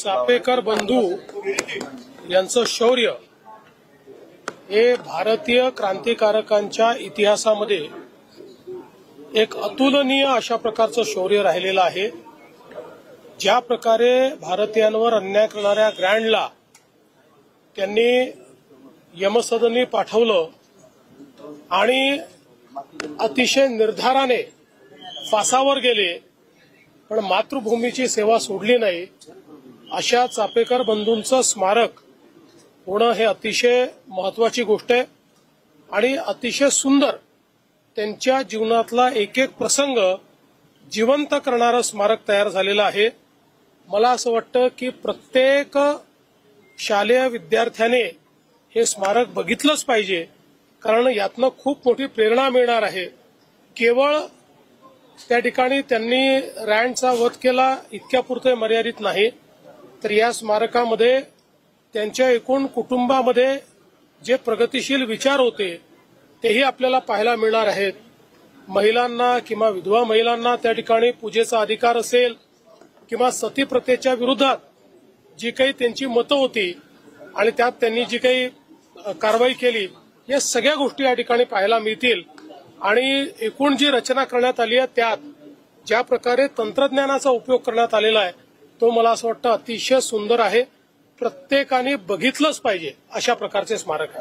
चापेकर बंधू यांचं शौर्य हे भारतीय क्रांतिकारकांच्या इतिहासामध्ये एक अतुलनीय अशा प्रकारचं शौर्य राहिलेलं आहे। ज्या प्रकारे भारतीयांवर अन्याय करणाऱ्या ग्रँडला त्यांनी यमसदनी पाठवलं आणि अतिशय निर्धाराने फासावर गेले, पण मातृभूमीची सेवा सोडली नाही। अशा चापेकर बंधूंचं स्मारक होणं हे अतिशय महत्वाची गोष्ट आहे आणि अतिशय सुंदर त्यांच्या जीवनातला एक एक प्रसंग जिवंत करणारं स्मारक तयार झालेलं आहे। मला असं वाटतं की प्रत्येक शालेय विद्यार्थ्याने हे स्मारक बघितलंच पाहिजे, कारण यातनं खूप मोठी प्रेरणा मिळणार आहे। केवळ त्या ठिकाणी त्यांनी रँडचा वध केला इतक्यापुरते मर्यादित नाही, तर या स्मारकामध्ये त्यांच्या एकूण कुटुंबामध्ये जे प्रगतिशील विचार होते तेही आपल्याला पाहायला मिळणार आहेत। महिलांना किंवा विधवा महिलांना त्या ठिकाणी पूजेचा अधिकार असेल किंवा सती प्रथेच्या विरोधात जी काही त्यांची मतं होती आणि त्यात त्यांनी जी काही कारवाई केली, या सगळ्या गोष्टी या ठिकाणी पाहायला मिळतील। आणि एकूण जी रचना करण्यात आली आहे त्यात ज्या प्रकारे तंत्रज्ञानाचा उपयोग करण्यात आलेला आहे तो मला असं वाटतं अतिशय सुंदर आहे। प्रत्येकाने बघितलंच पाहिजे अशा प्रकारचे स्मारक आहे।